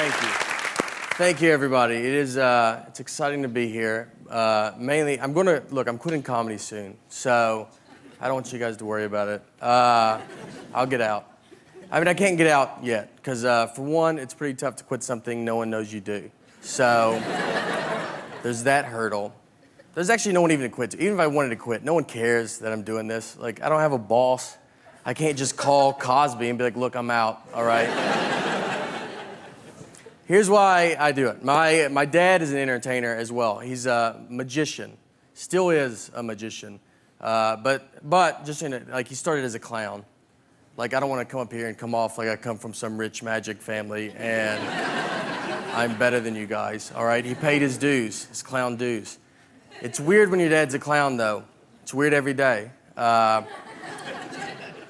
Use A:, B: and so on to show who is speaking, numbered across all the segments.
A: Thank you. Thank you, everybody. It is, it's exciting to be here. Mainly, I'm quitting comedy soon, so I don't want you guys to worry about it. I'll get out. I mean, I can't get out yet, because for one, it's pretty tough to quit something no one knows you do. So, there's that hurdle. There's actually no one even to quit to. Even if I wanted to quit, no one cares that I'm doing this. Like, I don't have a boss. I can't just call Cosby and be like, look, I'm out, all right? Here's why I do it. My dad is an entertainer as well. He's a magician, still is a magician. But just like he started as a clown. Like, I don't want to come up here and come off like I come from some rich magic family and I'm better than you guys, all right? He paid his dues, his clown dues. It's weird when your dad's a clown, though. It's weird every day.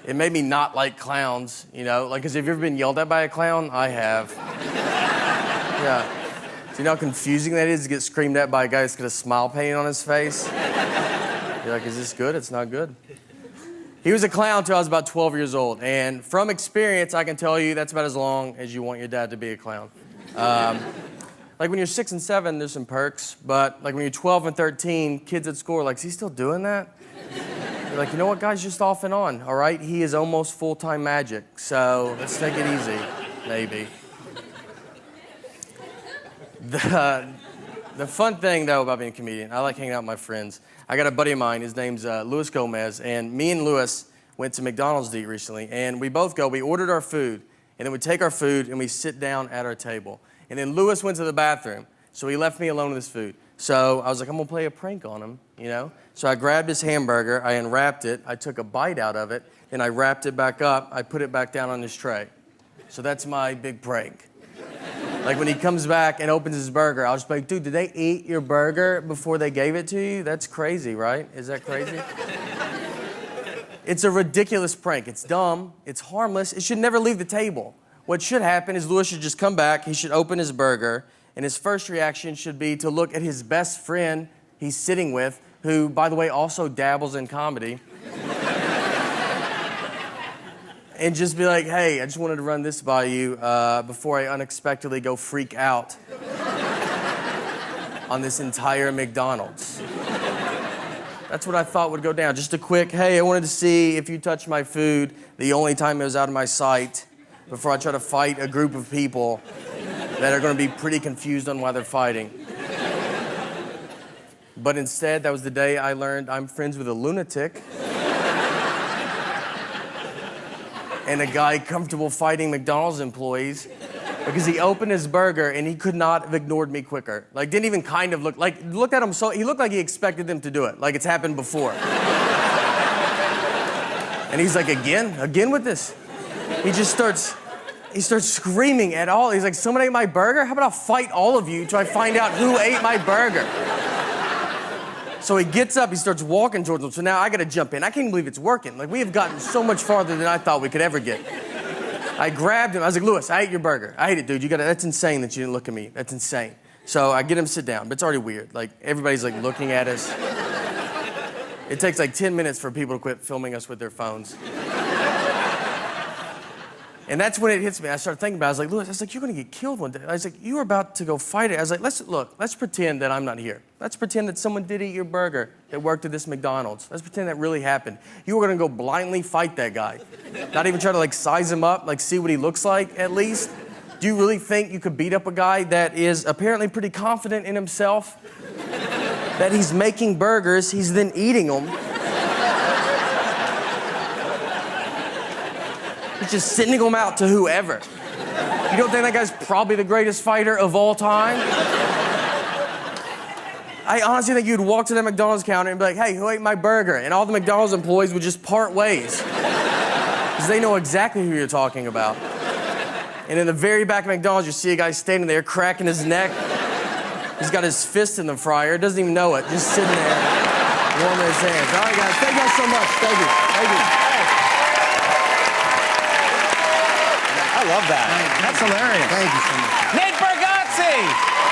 A: It made me not like clowns, you know? Like, because have you ever been yelled at by a clown? I have. Yeah. Do you know how confusing that is to get screamed at by a guy that's got a smile painted on his face? You're like, is this good? It's not good. He was a clown till I was about 12 years old. And from experience, I can tell you that's about as long as you want your dad to be a clown. Like when you're 6 and 7, there's some perks. But like when you're 12 and 13, kids at school are like, is he still doing that? You're like, you know what, guys, just off and on, all right? He is almost full-time magic. So let's take it easy, maybe. The fun thing, though, about being a comedian, I like hanging out with my friends. I got a buddy of mine, his name's Luis Gomez, and me and Luis went to McDonald's to eat recently, and we ordered our food, and then we take our food and we sit down at our table. And then Luis went to the bathroom, so he left me alone with his food. So I was like, I'm gonna play a prank on him, you know? So I grabbed his hamburger, I unwrapped it, I took a bite out of it, and I wrapped it back up, I put it back down on his tray. So that's my big prank. Like when he comes back and opens his burger, I'll just be like, dude, did they eat your burger before they gave it to you? That's crazy, right? Is that crazy? It's a ridiculous prank. It's dumb, it's harmless, it should never leave the table. What should happen is Luis should just come back, he should open his burger, and his first reaction should be to look at his best friend he's sitting with, who, by the way, also dabbles in comedy, and just be like, hey, I just wanted to run this by you before I unexpectedly go freak out on this entire McDonald's. That's what I thought would go down. Just a quick, hey, I wanted to see if you touched my food the only time it was out of my sight before I try to fight a group of people that are going to be pretty confused on why they're fighting. But instead, that was the day I learned I'm friends with a lunatic and a guy comfortable fighting McDonald's employees because he opened his burger and he could not have ignored me quicker. Like, didn't even kind of looked at him so, he looked like he expected them to do it, like it's happened before. And he's like, again with this? He starts screaming at all. He's like, someone ate my burger? How about I'll fight all of you till I find out who ate my burger? So he gets up, he starts walking towards him. So now I gotta jump in. I can't believe it's working. Like, we have gotten so much farther than I thought we could ever get. I grabbed him, I was like, Luis, I ate your burger. I ate it, dude. That's insane that you didn't look at me. That's insane. So I get him to sit down, but it's already weird. Like, everybody's like looking at us. It takes like 10 minutes for people to quit filming us with their phones. And that's when it hits me. I started thinking about it. I was like, Luis, you're gonna get killed one day. I was like, you were about to go fight it. I was like, let's pretend that I'm not here. Let's pretend that someone did eat your burger that worked at this McDonald's. Let's pretend that really happened. You were gonna go blindly fight that guy. Not even try to like size him up, like see what he looks like at least. Do you really think you could beat up a guy that is apparently pretty confident in himself? That he's making burgers, he's then eating them. He's just sending them out to whoever. You don't think that guy's probably the greatest fighter of all time? I honestly think you'd walk to the McDonald's counter and be like, hey, who ate my burger? And all the McDonald's employees would just part ways. Because they know exactly who you're talking about. And in the very back of McDonald's, you see a guy standing there cracking his neck. He's got his fist in the fryer, doesn't even know it, just sitting there, warming his hands. All right, guys, thank you guys so much. Thank you. Thank you.
B: I love that. That's hilarious.
A: Thank you so much.
B: Nate Bargatze!